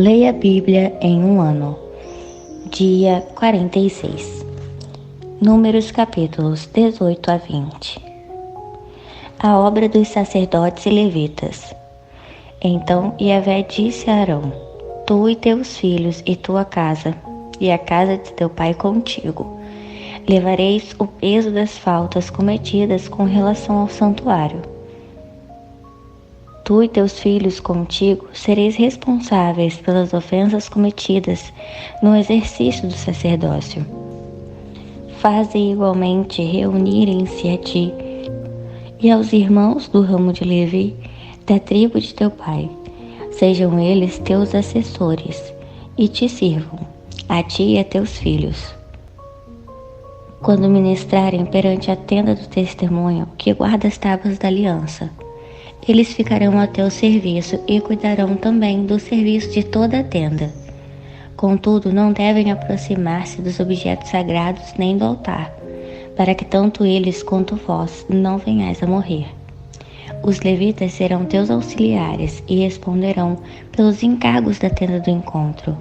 Leia a Bíblia em um ano. Dia 46. Números capítulos 18 a 20. A obra dos sacerdotes e levitas. Então Yahvé disse a Arão: Tu e teus filhos e tua casa, e a casa de teu pai contigo, levareis o peso das faltas cometidas com relação ao santuário. Tu e teus filhos contigo sereis responsáveis pelas ofensas cometidas no exercício do sacerdócio. Faze igualmente reunirem-se a ti e aos irmãos do ramo de Levi, da tribo de teu pai. Sejam eles teus assessores e te sirvam, a ti e a teus filhos. Quando ministrarem perante a tenda do testemunho, que guarda as tábuas da aliança, eles ficarão a teu serviço e cuidarão também do serviço de toda a tenda. Contudo, não devem aproximar-se dos objetos sagrados nem do altar, para que tanto eles quanto vós não venhais a morrer. Os levitas serão teus auxiliares e responderão pelos encargos da tenda do encontro,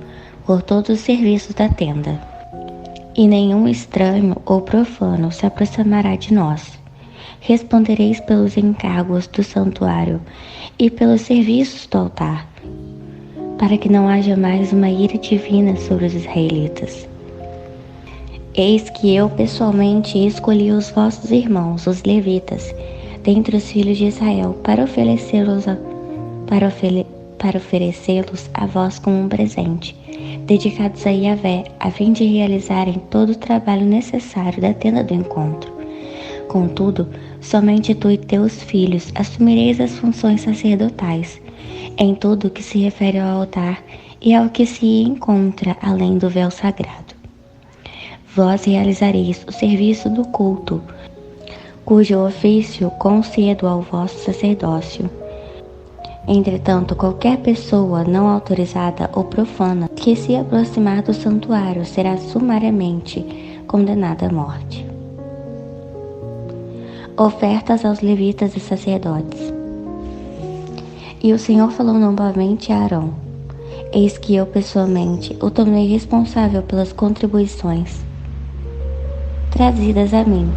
por todos os serviços da tenda. E nenhum estranho ou profano se aproximará de nós. Respondereis pelos encargos do santuário e pelos serviços do altar, para que não haja mais uma ira divina sobre os israelitas. Eis que eu pessoalmente escolhi os vossos irmãos, os levitas, dentre os filhos de Israel, para oferecê-los a vós como um presente, dedicados a Yahvé, a fim de realizarem todo o trabalho necessário da tenda do encontro. Contudo, somente tu e teus filhos assumireis as funções sacerdotais, em tudo o que se refere ao altar e ao que se encontra além do véu sagrado. Vós realizareis o serviço do culto, cujo ofício concedo ao vosso sacerdócio. Entretanto, qualquer pessoa não autorizada ou profana que se aproximar do santuário será sumariamente condenada à morte. Ofertas aos levitas e sacerdotes. E o Senhor falou novamente a Arão: Eis que eu pessoalmente o tornei responsável pelas contribuições trazidas a mim.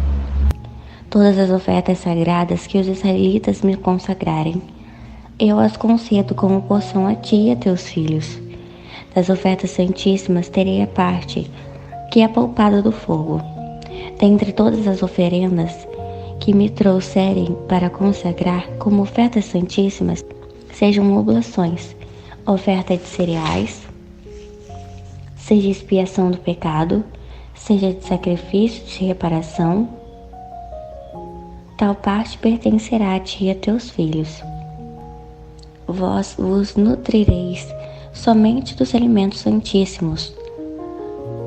Todas as ofertas sagradas que os israelitas me consagrarem, eu as concedo como porção a ti e a teus filhos. Das ofertas santíssimas terei a parte que é poupada do fogo. Dentre todas as oferendas que me trouxerem para consagrar como ofertas santíssimas, sejam oblações, oferta de cereais, seja expiação do pecado, seja de sacrifício de reparação, tal parte pertencerá a ti e a teus filhos. Vós vos nutrireis somente dos alimentos santíssimos.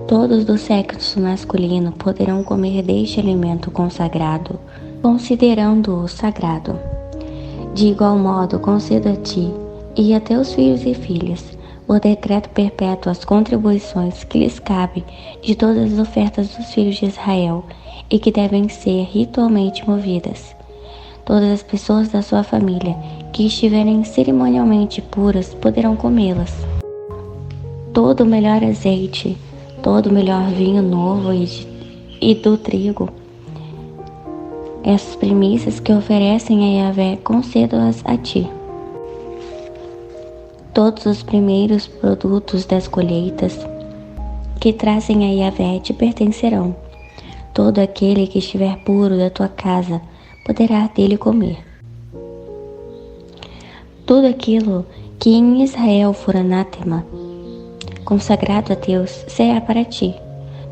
Todos do sexo masculino poderão comer deste alimento consagrado, considerando-o sagrado. De igual modo, concedo a ti e a teus filhos e filhas, por decreto perpétuo, as contribuições que lhes cabe de todas as ofertas dos filhos de Israel e que devem ser ritualmente movidas. Todas as pessoas da sua família que estiverem cerimonialmente puras poderão comê-las. Todo o melhor azeite, todo o melhor vinho novo e do trigo, essas primícias que oferecem a Yahvé, concedo-as a ti. Todos os primeiros produtos das colheitas que trazem a Yahvé te pertencerão. Todo aquele que estiver puro da tua casa poderá dele comer. Tudo aquilo que em Israel for anátema, consagrado a Deus, será para ti.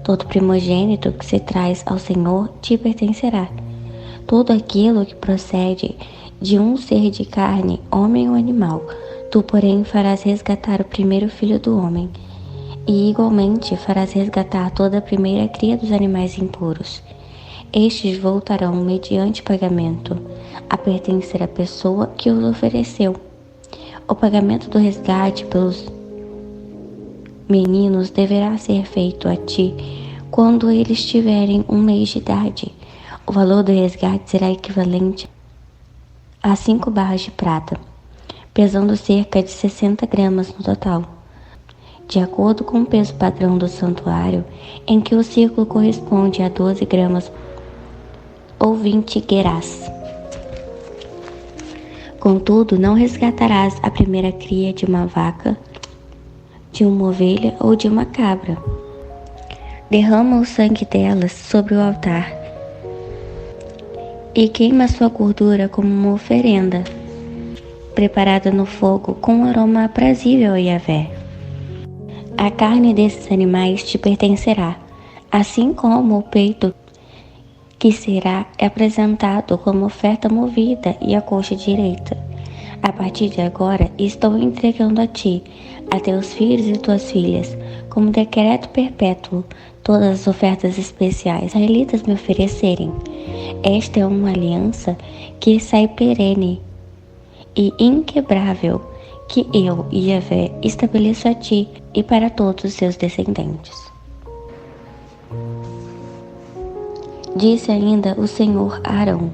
Todo primogênito que se traz ao Senhor te pertencerá. Tudo aquilo que procede de um ser de carne, homem ou animal, tu, porém, farás resgatar o primeiro filho do homem, e igualmente farás resgatar toda a primeira cria dos animais impuros. Estes voltarão mediante pagamento a pertencer à pessoa que os ofereceu. O pagamento do resgate pelos meninos deverá ser feito a ti quando eles tiverem 1 mês de idade. O valor do resgate será equivalente a 5 barras de prata, pesando cerca de 60 gramas no total. de acordo com o peso padrão do santuário, em que o círculo corresponde a 12 gramas ou 20 gerás. Contudo, não resgatarás a primeira cria de uma vaca, de uma ovelha ou de uma cabra. Derrama o sangue delas sobre o altar e queima sua gordura como uma oferenda, preparada no fogo com um aroma aprazível a Yahvé. A carne desses animais te pertencerá, assim como o peito, que será apresentado como oferta movida, e a coxa direita. A partir de agora, estou entregando a ti, a teus filhos e tuas filhas, como decreto perpétuo, todas as ofertas especiais israelitas me oferecerem. Esta é uma aliança que sai perene e inquebrável, que eu, Yahvé, estabeleço a ti e para todos os seus descendentes. Disse ainda o Senhor a Arão: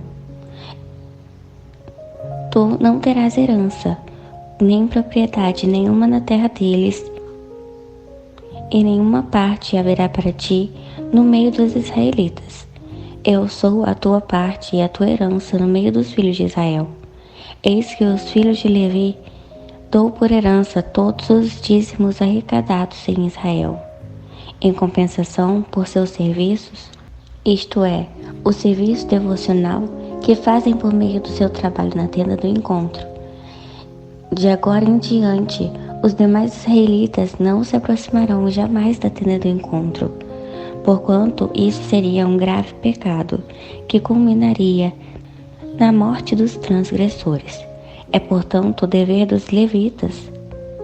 Tu não terás herança, nem propriedade nenhuma na terra deles, e nenhuma parte haverá para ti no meio dos israelitas. Eu sou a tua parte e a tua herança no meio dos filhos de Israel. Eis que os filhos de Levi dou por herança todos os dízimos arrecadados em Israel, em compensação por seus serviços, isto é, o serviço devocional que fazem por meio do seu trabalho na tenda do encontro. De agora em diante, os demais israelitas não se aproximarão jamais da tenda do encontro, porquanto isso seria um grave pecado, que culminaria na morte dos transgressores. É, portanto, o dever dos levitas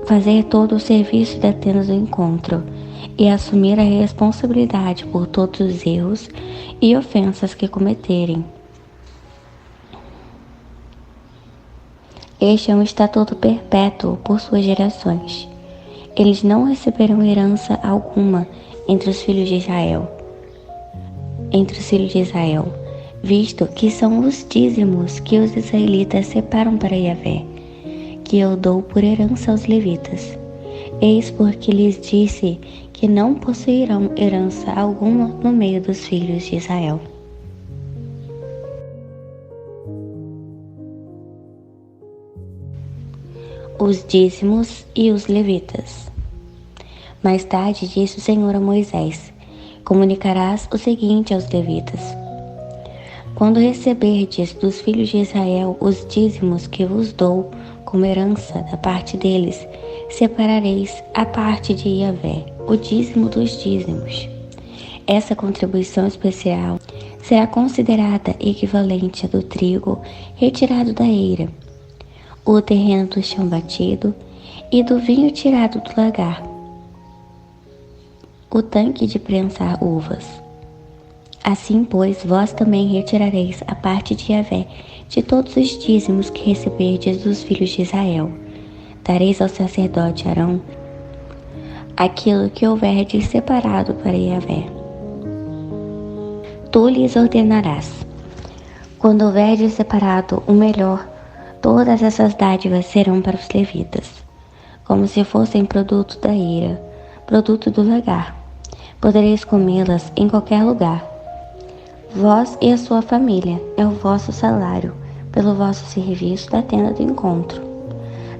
fazer todo o serviço da tenda do encontro e assumir a responsabilidade por todos os erros e ofensas que cometerem. Este é um estatuto perpétuo por suas gerações. Eles não receberão herança alguma entre os filhos de Israel, visto que são os dízimos que os israelitas separam para Yahvé, que eu dou por herança aos levitas. Eis porque lhes disse que não possuirão herança alguma no meio dos filhos de Israel. Os dízimos e os levitas. Mais tarde disse o Senhor a Moisés: Comunicarás o seguinte aos levitas: Quando receberdes dos filhos de Israel os dízimos que vos dou como herança da parte deles, separareis a parte de Yahvé, o dízimo dos dízimos. Essa contribuição especial será considerada equivalente à do trigo retirado da eira, o terreno do chão batido e do vinho tirado do lagar, o tanque de prensar uvas. Assim, pois, vós também retirareis a parte de Yahvé de todos os dízimos que receberdes dos filhos de Israel. Dareis ao sacerdote Arão aquilo que houverdes separado para Yahvé. Tu lhes ordenarás: quando houverdes separado o melhor, todas essas dádivas serão para os levitas, como se fossem produto da eira, produto do lagar. Podereis comê-las em qualquer lugar. Vós e a sua família é o vosso salário pelo vosso serviço da tenda do encontro.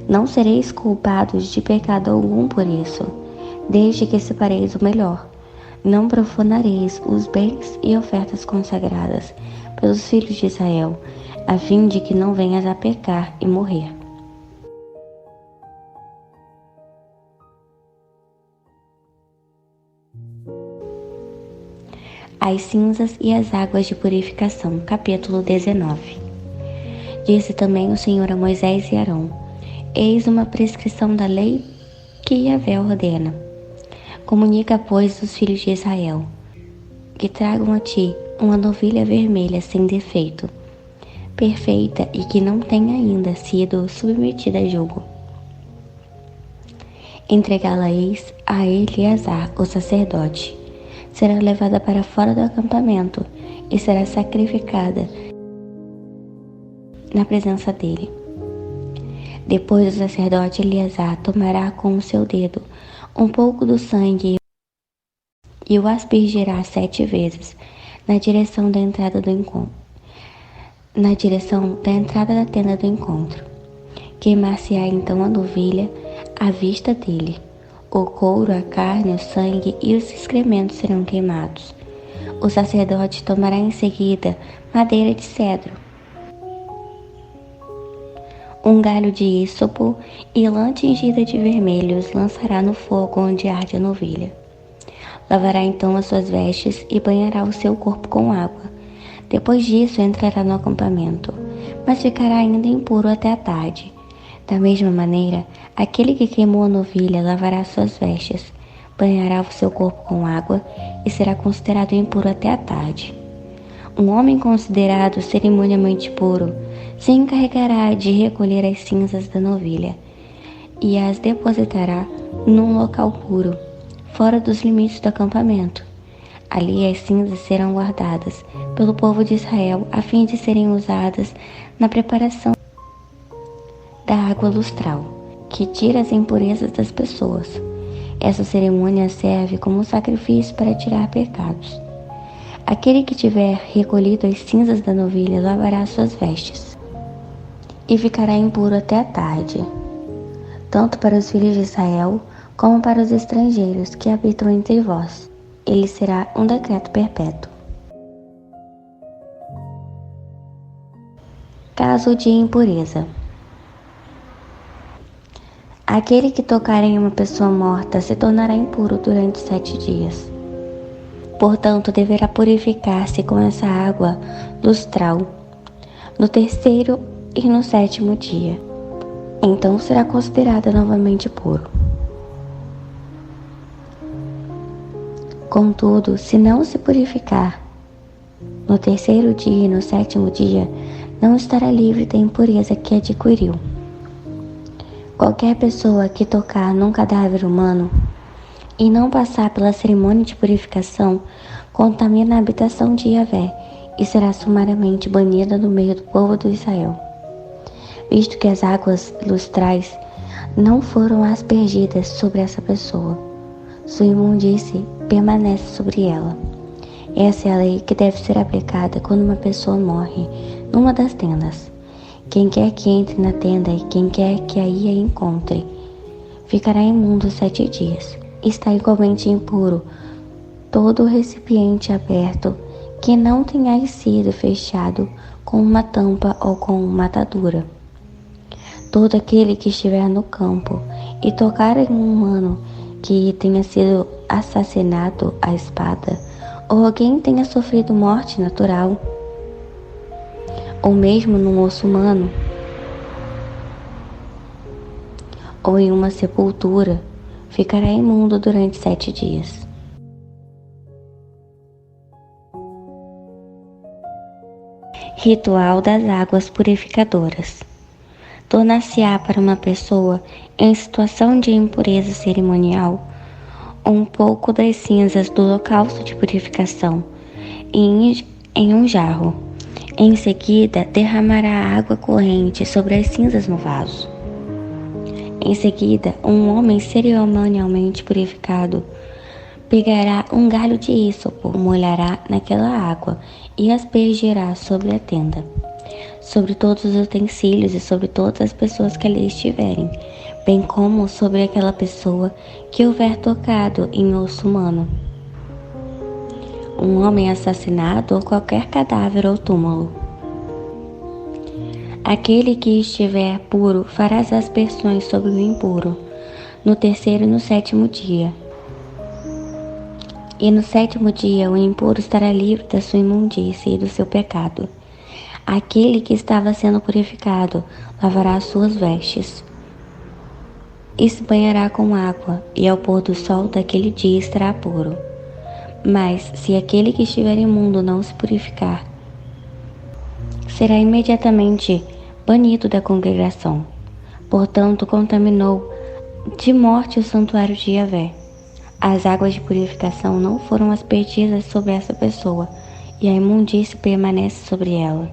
Não sereis culpados de pecado algum por isso, desde que separeis o melhor. Não profanareis os bens e ofertas consagradas pelos filhos de Israel, a fim de que não venhas a pecar e morrer. As cinzas e as águas de purificação. Capítulo 19. Disse também o Senhor a Moisés e Arão: Eis uma prescrição da lei que Yahvé ordena. Comunica, pois, os filhos de Israel, que tragam a ti uma novilha vermelha sem defeito, perfeita e que não tenha ainda sido submetida a julgo. Entregá-la-eis a Eleazar, o sacerdote. Será levada para fora do acampamento e será sacrificada na presença dele. Depois o sacerdote Eleazar tomará com o seu dedo um pouco do sangue e o aspergirá 7 vezes na direção da entrada do encontro, na direção da entrada da tenda do encontro. Queimar-se-á então a novilha à vista dele. O couro, a carne, o sangue e os excrementos serão queimados. O sacerdote tomará em seguida madeira de cedro, um galho de ísopo e lã tingida de vermelho os lançará no fogo onde arde a novilha. Lavará então as suas vestes e banhará o seu corpo com água. Depois disso entrará no acampamento, mas ficará ainda impuro até a tarde. Da mesma maneira, aquele que queimou a novilha lavará suas vestes, banhará o seu corpo com água e será considerado impuro até a tarde. Um homem considerado cerimonialmente puro se encarregará de recolher as cinzas da novilha e as depositará num local puro, fora dos limites do acampamento. Ali as cinzas serão guardadas pelo povo de Israel a fim de serem usadas na preparação da água lustral, que tira as impurezas das pessoas. Essa cerimônia serve como sacrifício para tirar pecados. Aquele que tiver recolhido as cinzas da novilha lavará suas vestes e ficará impuro até a tarde, tanto para os filhos de Israel como para os estrangeiros que habitam entre vós. Ele será um decreto perpétuo. Caso de impureza. Aquele que tocar em uma pessoa morta se tornará impuro durante 7 dias. Portanto, deverá purificar-se com essa água lustral no 3º e no 7º dia. Então será considerado novamente puro. Contudo, se não se purificar no 3º dia e no 7º dia, não estará livre da impureza que adquiriu. Qualquer pessoa que tocar num cadáver humano e não passar pela cerimônia de purificação, contamina a habitação de Yahvé e será sumariamente banida do meio do povo de Israel, visto que as águas lustrais não foram aspergidas sobre essa pessoa. Sua imundície permanece sobre ela. Essa é a lei que deve ser aplicada quando uma pessoa morre numa das tendas. Quem quer que entre na tenda e quem quer que aí a encontre, ficará imundo 7 dias. Está igualmente impuro todo o recipiente aberto que não tenha sido fechado com uma tampa ou com uma atadura. Todo aquele que estiver no campo e tocar em um humano que tenha sido assassinado à espada, ou alguém tenha sofrido morte natural, ou mesmo num osso humano, ou em uma sepultura, ficará imundo durante 7 dias. Ritual das águas purificadoras. Tornar-se-á para uma pessoa em situação de impureza cerimonial um pouco das cinzas do holocausto de purificação em um jarro. Em seguida, derramará água corrente sobre as cinzas no vaso. Em seguida, um homem cerimonialmente purificado pegará um galho de ísopo, molhará naquela água e aspergirá sobre a tenda, sobre todos os utensílios e sobre todas as pessoas que ali estiverem, bem como sobre aquela pessoa que houver tocado em osso humano, um homem assassinado ou qualquer cadáver ou túmulo. Aquele que estiver puro fará as aspersões sobre o impuro, no 3º e no 7º dia. E no 7º dia o impuro estará livre da sua imundície e do seu pecado. Aquele que estava sendo purificado lavará as suas vestes e se banhará com água, e ao pôr do sol daquele dia estará puro. Mas se aquele que estiver imundo não se purificar, será imediatamente banido da congregação. Portanto, contaminou de morte o santuário de Yahvé. As águas de purificação não foram aspergidas sobre essa pessoa, e a imundície permanece sobre ela.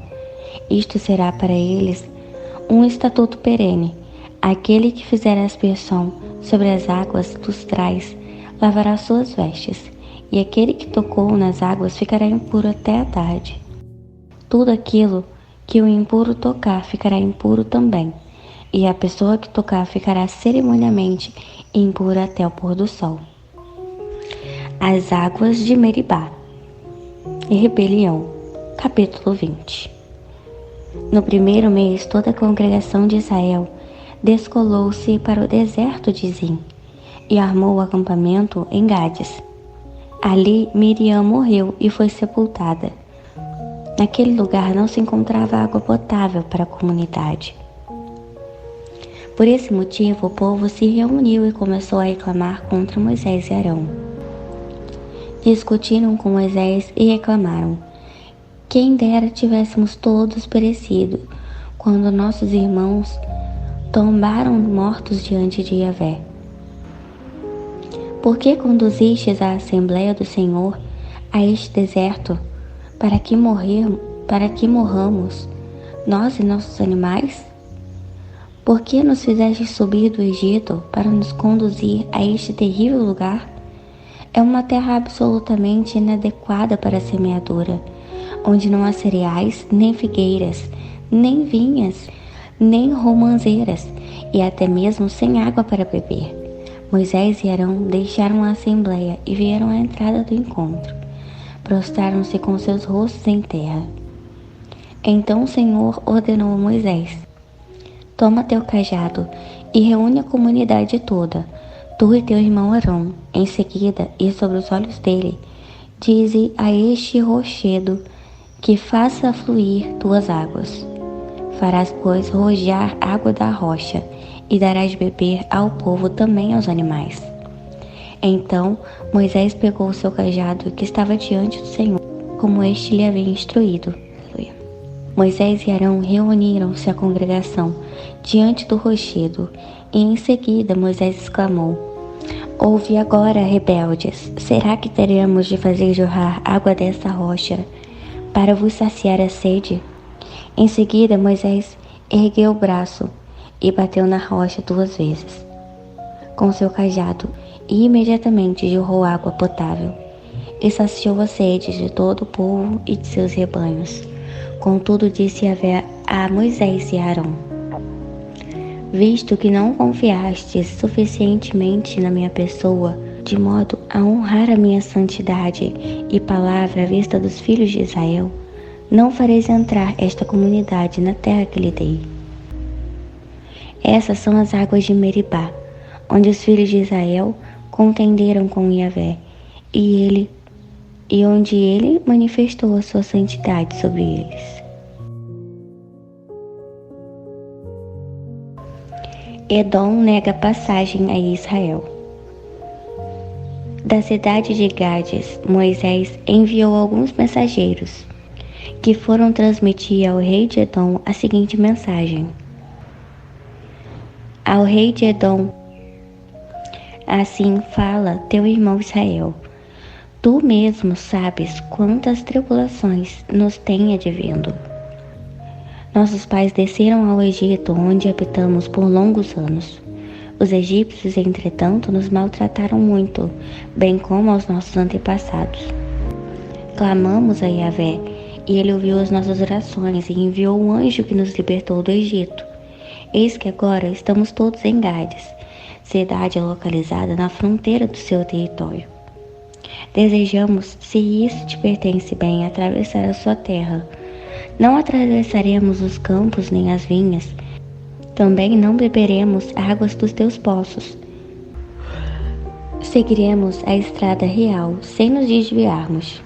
Isto será para eles um estatuto perene. Aquele que fizer a aspersão sobre as águas lustrais lavará suas vestes, e aquele que tocou nas águas ficará impuro até a tarde. Tudo aquilo que o impuro tocar ficará impuro também, e a pessoa que tocar ficará cerimonialmente impura até o pôr do sol. As águas de Meribá. Rebelião. Capítulo 20. No primeiro mês, toda a congregação de Israel descolou-se para o deserto de Zim e armou o acampamento em Gades. Ali Miriam morreu e foi sepultada. Naquele lugar não se encontrava água potável para a comunidade. Por esse motivo, o povo se reuniu e começou a reclamar contra Moisés e Arão. Discutiram com Moisés e reclamaram: quem dera tivéssemos todos perecido quando nossos irmãos tombaram mortos diante de Yahvé. Por que conduzistes a Assembleia do Senhor a este deserto para que morramos, nós e nossos animais? Por que nos fizeste subir do Egito para nos conduzir a este terrível lugar? É uma terra absolutamente inadequada para a semeadura, onde não há cereais, nem figueiras, nem vinhas, nem romãzeiras, e até mesmo sem água para beber. Moisés e Arão deixaram a assembleia e vieram à entrada do encontro. Prostraram-se com seus rostos em terra. Então o Senhor ordenou a Moisés: toma teu cajado e reúne a comunidade toda, tu e teu irmão Arão. Em seguida, e sobre os olhos dele, dize a este rochedo que faça fluir tuas águas. Farás, pois, rojar água da rocha, e darás de beber ao povo, também aos animais. Então Moisés pegou o seu cajado que estava diante do Senhor, como este lhe havia instruído. Moisés e Arão reuniram-se à congregação diante do rochedo, e em seguida Moisés exclamou: ouve agora, rebeldes, será que teremos de fazer jorrar água dessa rocha para vos saciar a sede? Em seguida Moisés ergueu o braço e bateu na rocha 2 vezes com seu cajado, e imediatamente jorrou água potável, e saciou a sede de todo o povo e de seus rebanhos. Contudo, disse Yahvé a Moisés e a Arão: visto que não confiastes suficientemente na minha pessoa, de modo a honrar a minha santidade e palavra à vista dos filhos de Israel, não fareis entrar esta comunidade na terra que lhe dei. Essas são as águas de Meribá, onde os filhos de Israel contenderam com Yahvé, e onde ele manifestou a sua santidade sobre eles. Edom nega passagem a Israel. Da cidade de Gades, Moisés enviou alguns mensageiros, que foram transmitir ao rei de Edom a seguinte mensagem: ao rei de Edom, assim fala teu irmão Israel: tu mesmo sabes quantas tribulações nos tem advindo. Nossos pais desceram ao Egito, onde habitamos por longos anos. Os egípcios, entretanto, nos maltrataram muito, bem como aos nossos antepassados. Clamamos a Yahvé, e ele ouviu as nossas orações e enviou um anjo que nos libertou do Egito. Eis que agora estamos todos em Gades, cidade localizada na fronteira do seu território. Desejamos, se isso te pertence bem, atravessar a sua terra. Não atravessaremos os campos nem as vinhas, também não beberemos águas dos teus poços. Seguiremos a estrada real, sem nos desviarmos,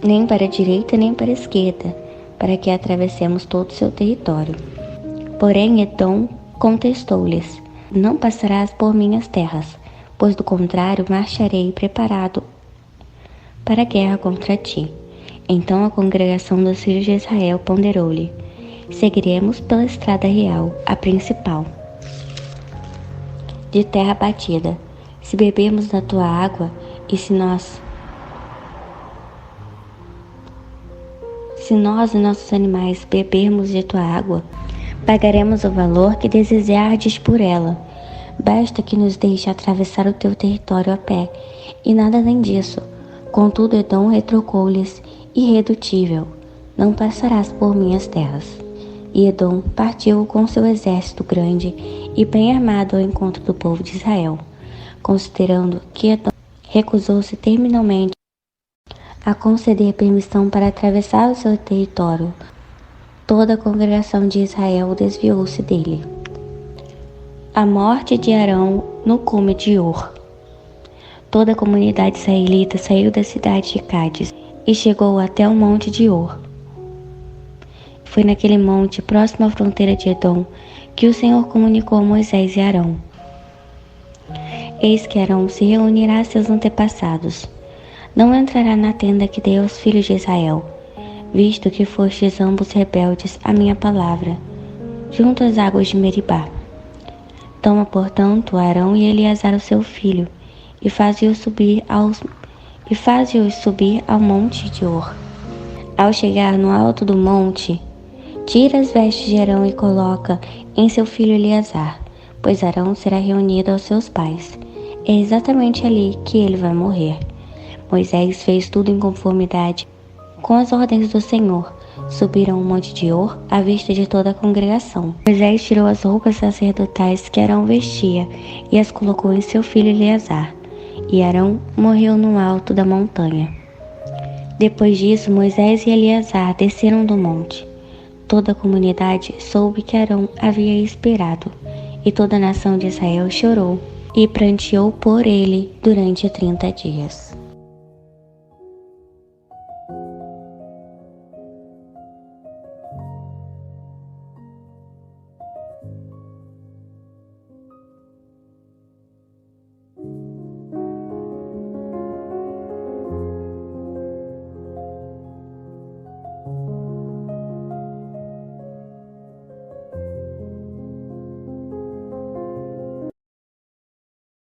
nem para a direita nem para a esquerda, para que atravessemos todo o seu território. Porém Edom contestou-lhes: não passarás por minhas terras, pois do contrário marcharei preparado para a guerra contra ti. Então a congregação dos filhos de Israel ponderou-lhe: seguiremos pela estrada real, a principal, de terra batida. Se bebermos da tua água, e se nós e nossos animais bebermos de tua água, pagaremos o valor que desejardes por ela. Basta que nos deixe atravessar o teu território a pé, e nada além disso. Contudo, Edom retrucou-lhes: irredutível, não passarás por minhas terras. E Edom partiu com seu exército grande e bem armado ao encontro do povo de Israel. Considerando que Edom recusou-se terminalmente a conceder permissão para atravessar o seu território, toda a congregação de Israel desviou-se dele. A morte de Arão no cume de Ur. Toda a comunidade israelita saiu da cidade de Cádiz e chegou até o monte de Ur. Foi naquele monte, próximo à fronteira de Edom, que o Senhor comunicou a Moisés e Arão: eis que Arão se reunirá a seus antepassados. Não entrará na tenda que dei aos filhos de Israel, visto que fostes ambos rebeldes à minha palavra, junto às águas de Meribá. Toma, portanto, Arão e Eleazar o seu filho, e faze-os subir ao monte de Ur. Ao chegar no alto do monte, tira as vestes de Arão e coloca em seu filho Eleazar, pois Arão será reunido aos seus pais. É exatamente ali que ele vai morrer. Moisés fez tudo em conformidade com as ordens do Senhor. Subiram o monte de Ur à vista de toda a congregação. Moisés tirou as roupas sacerdotais que Arão vestia e as colocou em seu filho Eleazar. E Arão morreu no alto da montanha. Depois disso, Moisés e Eleazar desceram do monte. Toda a comunidade soube que Arão havia expirado, e toda a nação de Israel chorou e pranteou por ele durante 30 dias.